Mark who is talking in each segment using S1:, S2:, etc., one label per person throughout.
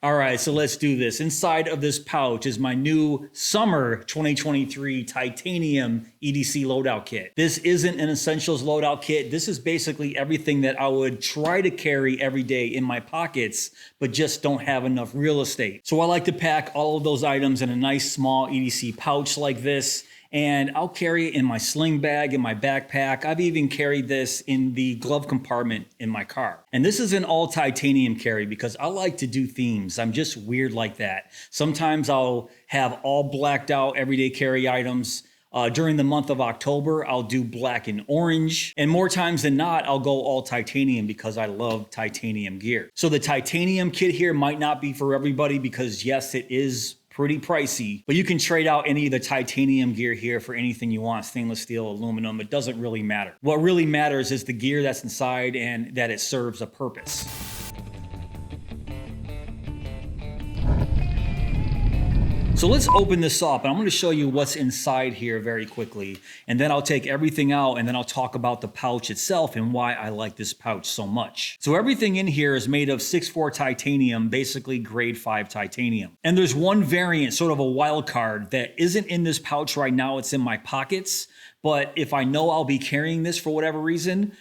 S1: All right, so let's do this. Inside of this pouch is my new summer 2023 Titanium EDC Loadout Kit. This isn't an essentials loadout kit. This is basically everything that I would try to carry every day in my pockets, but just don't have enough real estate. So I like to pack all of those items in a nice small EDC pouch like this. And I'll carry it in my sling bag, in my backpack. I've even carried this in the glove compartment in my car. And this is an all titanium carry because I like to do themes. I'm just weird like that. Sometimes I'll have all blacked out everyday carry items. During the month of October, I'll do black and orange. And more times than not, I'll go all titanium because I love titanium gear. So the titanium kit here might not be for everybody because yes, it is pretty pricey, but you can trade out any of the titanium gear here for anything you want, stainless steel, aluminum, it doesn't really matter. What really matters is the gear that's inside and that it serves a purpose. So let's open this up and I'm going to show you what's inside here very quickly. And then I'll take everything out and then I'll talk about the pouch itself and why I like this pouch so much. So everything in here is made of 6.4 titanium, basically grade 5 titanium. And there's one variant, sort of a wild card, that isn't in this pouch right now. It's in my pockets. But if I know I'll be carrying this for whatever reason,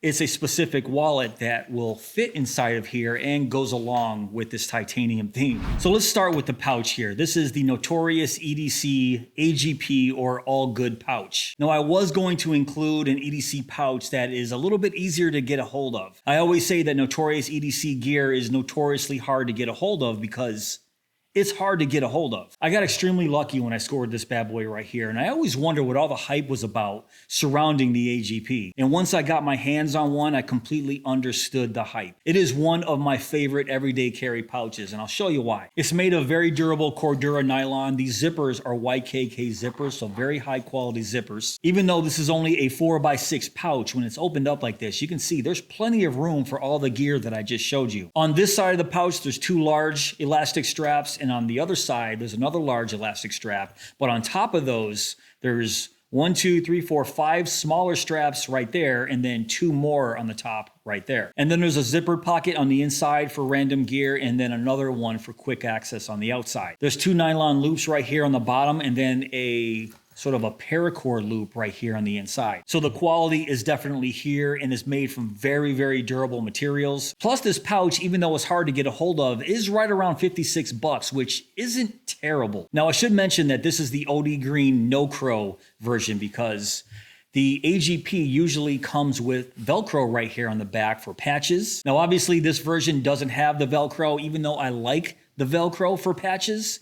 S1: it's a specific wallet that will fit inside of here and goes along with this titanium theme. So let's start with the pouch here. This is the notorious EDC AGP or All Good pouch. Now I was going to include an EDC pouch that is a little bit easier to get a hold of. I always say that notorious EDC gear is notoriously hard to get a hold of because it's hard to get a hold of. I got extremely lucky when I scored this bad boy right here, and I always wonder what all the hype was about surrounding the AGP. And once I got my hands on one, I completely understood the hype. It is one of my favorite everyday carry pouches, and I'll show you why. It's made of very durable Cordura nylon. These zippers are YKK zippers, so very high quality zippers. Even though this is only a 4x6 pouch, when it's opened up like this, you can see there's plenty of room for all the gear that I just showed you. On this side of the pouch, there's two large elastic straps, and on the other side, there's another large elastic strap. But on top of those, there's 1, 2, 3, 4, 5 smaller straps right there, and then 2 more on the top right there. And then there's a zippered pocket on the inside for random gear, and then another one for quick access on the outside. There's 2 nylon loops right here on the bottom, and then a sort of a paracord loop right here on the inside. So the quality is definitely here and is made from very, very durable materials. Plus this pouch, even though it's hard to get a hold of, is right around 56 bucks, which isn't terrible. Now I should mention that this is the OD Green No Crow version because the AGP usually comes with Velcro right here on the back for patches. Now obviously this version doesn't have the Velcro, even though I like the Velcro for patches.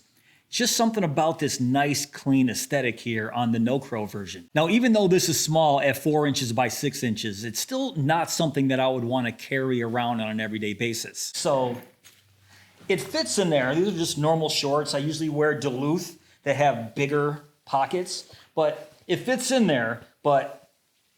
S1: Just something about this nice, clean aesthetic here on the No Crow version. Now, even though this is small at 4 inches by 6 inches, it's still not something that I would want to carry around on an everyday basis. So it fits in there. These are just normal shorts. I usually wear Duluth that have bigger pockets, but it fits in there, but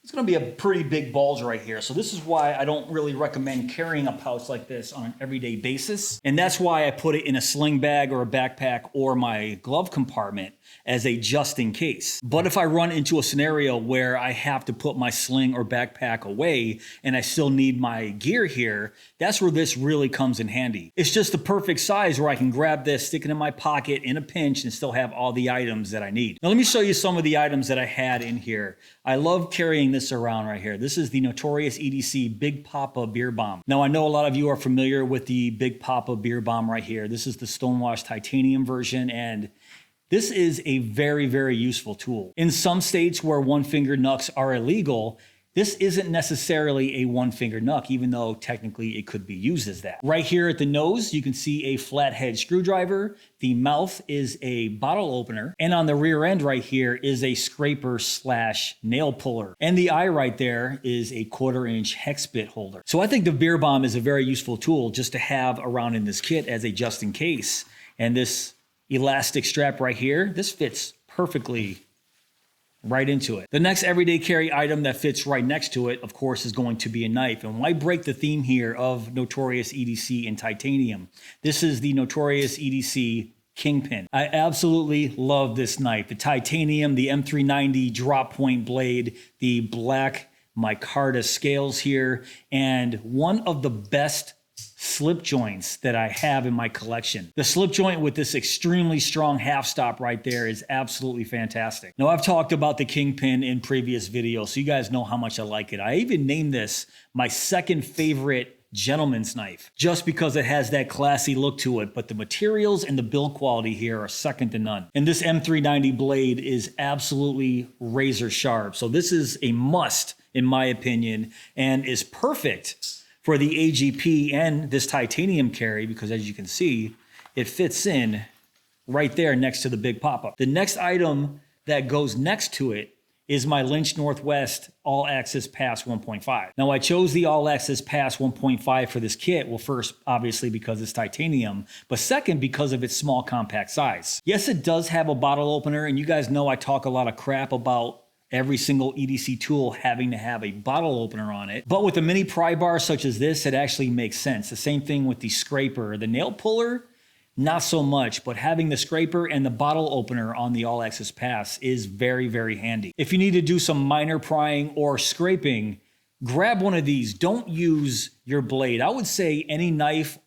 S1: it's going to be a pretty big bulge right here. So this is why I don't really recommend carrying a pouch like this on an everyday basis. And that's why I put it in a sling bag or a backpack or my glove compartment as a just in case. But if I run into a scenario where I have to put my sling or backpack away and I still need my gear here, that's where this really comes in handy. It's just the perfect size where I can grab this, stick it in my pocket in a pinch and still have all the items that I need. Now let me show you some of the items that I had in here. I love carrying this around right here. This is the notorious EDC Big Papa Beer Bomb. Now I know a lot of you are familiar with the Big Papa Beer Bomb right here. This is the Stonewashed titanium version, and this is a very, very useful tool. In some states where one-finger knucks are illegal, this isn't necessarily a one-finger knuck, even though technically it could be used as that. Right here at the nose, you can see a flathead screwdriver. The mouth is a bottle opener. And on the rear end right here is a scraper / nail puller. And the eye right there is a 1/4 inch hex bit holder. So I think the Beer Bomb is a very useful tool just to have around in this kit as a just in case. And this elastic strap right here, this fits perfectly right into it. The next everyday carry item that fits right next to it, of course, is going to be a knife. And why break the theme here of notorious EDC and titanium? This is the notorious EDC Kingpin. I absolutely love this knife. The titanium, the M390 drop point blade, the black micarta scales here, and one of the best slip joints that I have in my collection. The slip joint with this extremely strong half stop right there is absolutely fantastic. Now, I've talked about the Kingpin in previous videos, so you guys know how much I like it. I even named this my second favorite gentleman's knife, just because it has that classy look to it, but the materials and the build quality here are second to none. And this M390 blade is absolutely razor sharp. So this is a must, in my opinion, and is perfect for the AGP and this titanium carry, because as you can see, it fits in right there next to the big pop-up. The next item that goes next to it is my Lynch Northwest All Access Pass 1.5. Now, I chose the All Access Pass 1.5 for this kit. Well, first, obviously, because it's titanium, but second, because of its small compact size. Yes, it does have a bottle opener, and you guys know I talk a lot of crap about every single EDC tool having to have a bottle opener on it. But with a mini pry bar such as this, it actually makes sense. The same thing with the scraper. The nail puller, not so much, but having the scraper and the bottle opener on the All Access Pass is very, very handy. If you need to do some minor prying or scraping, grab one of these. Don't use your blade. I would say any knife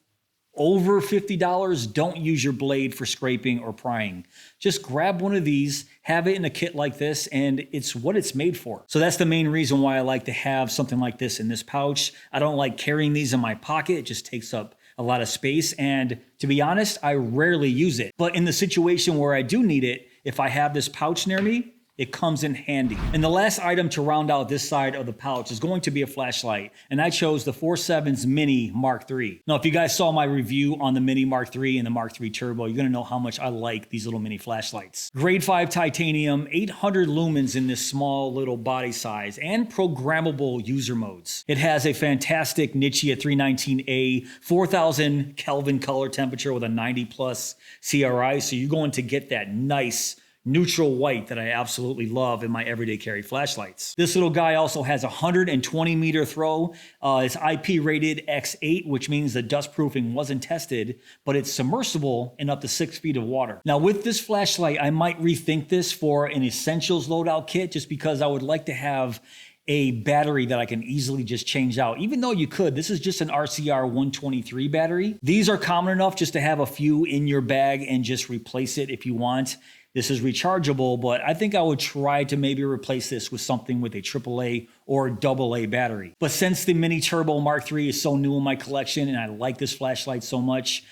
S1: over $50, don't use your blade for scraping or prying. Just grab one of these, have it in a kit like this, and it's what it's made for. So that's the main reason why I like to have something like this in this pouch. I don't like carrying these in my pocket. It just takes up a lot of space, and to be honest, I rarely use it. But in the situation where I do need it, if I have this pouch near me, it comes in handy. And the last item to round out this side of the pouch is going to be a flashlight. And I chose the 47's Mini Mark III. Now, if you guys saw my review on the Mini Mark III and the Mark III Turbo, you're gonna know how much I like these little mini flashlights. Grade 5 titanium, 800 lumens in this small little body size, and programmable user modes. It has a fantastic Nichia 319A, 4000 Kelvin color temperature with a 90 plus CRI. So you're going to get that nice neutral white that I absolutely love in my everyday carry flashlights. This little guy also has a 120 meter throw. It's IP rated X8, which means the dust proofing wasn't tested, but it's submersible in up to 6 feet of water. Now with this flashlight, I might rethink this for an essentials loadout kit, just because I would like to have a battery that I can easily just change out. Even though you could, this is just an RCR 123 battery. These are common enough just to have a few in your bag and just replace it if you want. This is rechargeable, but I think I would try to maybe replace this with something with a AAA or AA battery. But since the Mini Turbo Mark III is so new in my collection and I like this flashlight so much,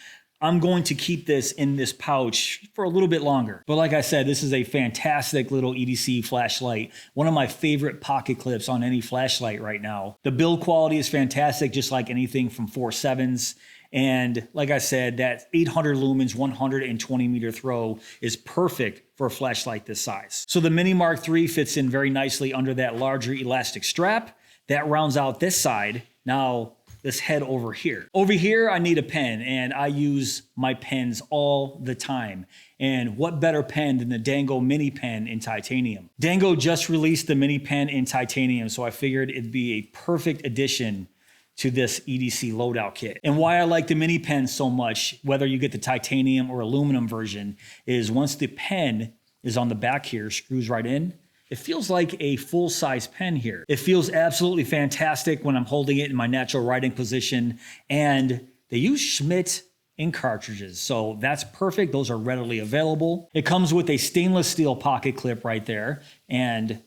S1: I'm going to keep this in this pouch for a little bit longer. But like I said, this is a fantastic little EDC flashlight. One of my favorite pocket clips on any flashlight right now. The build quality is fantastic, just like anything from 47's. And like I said, that 800 lumens, 120 meter throw is perfect for a flashlight this size. So the Mini Mark III fits in very nicely under that larger elastic strap. That rounds out this side. Now let's head over here. Over here, I need a pen, and I use my pens all the time. And what better pen than the Dango Mini Pen in titanium? Dango just released the Mini Pen in titanium, so I figured it'd be a perfect addition to this EDC loadout kit. And why I like the mini pen so much, whether you get the titanium or aluminum version, is once the pen is on the back here, screws right in, it feels like a full-size pen here. It feels absolutely fantastic when I'm holding it in my natural writing position, and they use Schmidt ink cartridges, so that's perfect. Those are readily available. It comes with a stainless steel pocket clip right there, and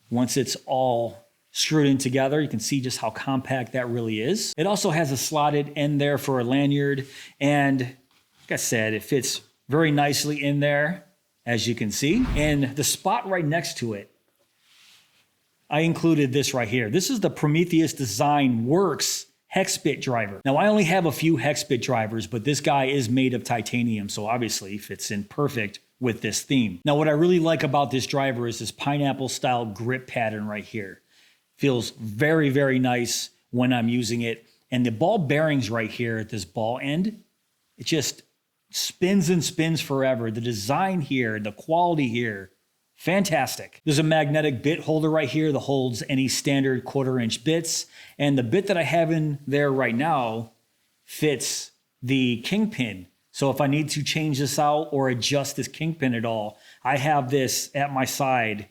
S1: once it's all screwed in together, you can see just how compact that really is. It also has a slotted end there for a lanyard, and like I said, it fits very nicely in there, as you can see. And the spot right next to it, I included this right here. This is the Prometheus Design Works Hex Bit Driver. Now, I only have a few Hex Bit drivers, but this guy is made of titanium, so obviously fits in perfect with this theme. Now, what I really like about this driver is this pineapple style grip pattern right here. Feels very, very nice when I'm using it. And the ball bearings right here at this ball end, it just spins and spins forever. The design here, the quality here, fantastic. There's a magnetic bit holder right here that holds any standard 1/4-inch bits. And the bit that I have in there right now fits the Kingpin. So if I need to change this out or adjust this Kingpin at all, I have this at my side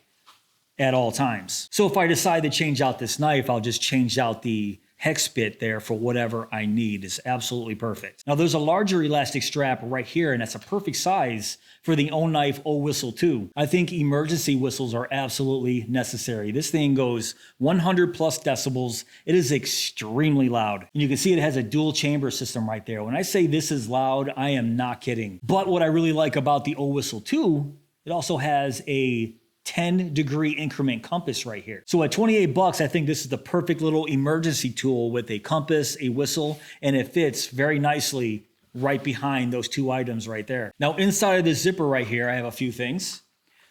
S1: at all times. So if I decide to change out this knife, I'll just change out the hex bit there for whatever I need. It's absolutely perfect. Now there's a larger elastic strap right here, and that's a perfect size for the O knife O whistle too. I think emergency whistles are absolutely necessary. This thing goes 100 plus decibels. It is extremely loud. And you can see it has a dual chamber system right there. When I say this is loud, I am not kidding. But what I really like about the O whistle too, it also has a 10-degree increment compass right here. So at 28 bucks, I think this is the perfect little emergency tool with a compass, a whistle, and it fits very nicely right behind those two items right there. Now inside of this zipper right here, I have a few things.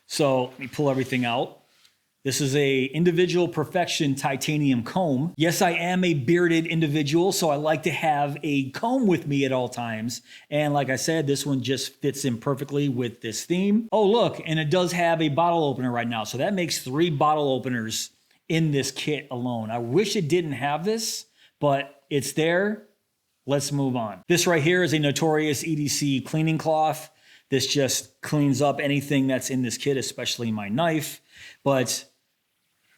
S1: So let me pull everything out. This is a individual perfection titanium comb. Yes, I am a bearded individual, so I like to have a comb with me at all times. And like I said, this one just fits in perfectly with this theme. Oh, look, and it does have a bottle opener right now. So that makes 3 bottle openers in this kit alone. I wish it didn't have this, but it's there. Let's move on. This right here is a notorious EDC cleaning cloth. This just cleans up anything that's in this kit, especially my knife. But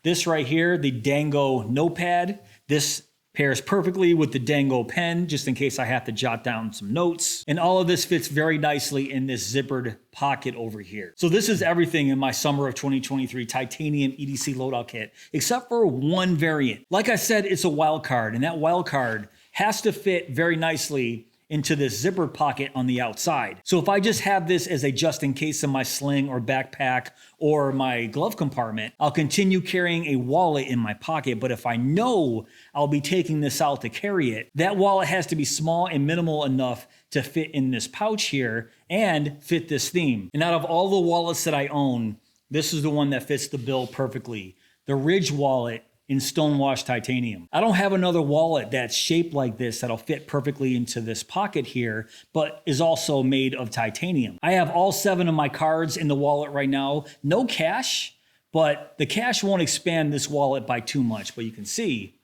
S1: this right here, the Dango notepad, this pairs perfectly with the Dango pen, just in case I have to jot down some notes. And all of this fits very nicely in this zippered pocket over here. So this is everything in my summer of 2023 titanium EDC loadout kit, except for one variant. Like I said, it's a wild card, and that wild card has to fit very nicely into this zippered pocket on the outside. So if I just have this as a just in case in my sling or backpack or my glove compartment, I'll continue carrying a wallet in my pocket. But if I know I'll be taking this out to carry it, that wallet has to be small and minimal enough to fit in this pouch here and fit this theme. And out of all the wallets that I own, this is the one that fits the bill perfectly. The Ridge wallet in stonewashed titanium. I don't have another wallet that's shaped like this that'll fit perfectly into this pocket here, but is also made of titanium. I have all 7 of my cards in the wallet right now. No cash, but the cash won't expand this wallet by too much. But you can see,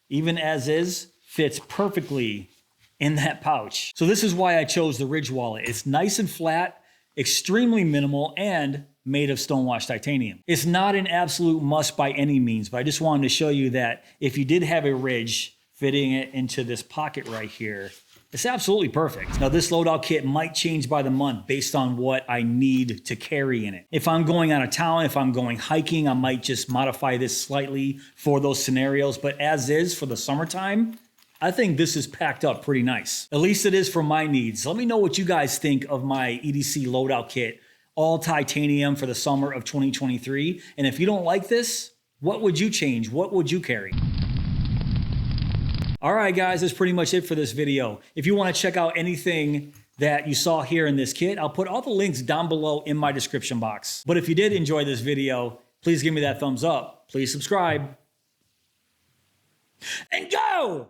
S1: even as is, fits perfectly in that pouch. So this is why I chose the Ridge wallet. It's nice and flat, extremely minimal, and made of stonewashed titanium. It's not an absolute must by any means, but I just wanted to show you that if you did have a Ridge, fitting it into this pocket right here, it's absolutely perfect. Now this loadout kit might change by the month based on what I need to carry in it. If I'm going out of town, if I'm going hiking, I might just modify this slightly for those scenarios, but as is for the summertime, I think this is packed up pretty nice. At least it is for my needs. Let me know what you guys think of my EDC loadout kit, all titanium for the summer of 2023. And if you don't like this, what would you change? What would you carry? All right, guys, that's pretty much it for this video. If you want to check out anything that you saw here in this kit, I'll put all the links down below in my description box. But if you did enjoy this video, please give me that thumbs up. Please subscribe. And go!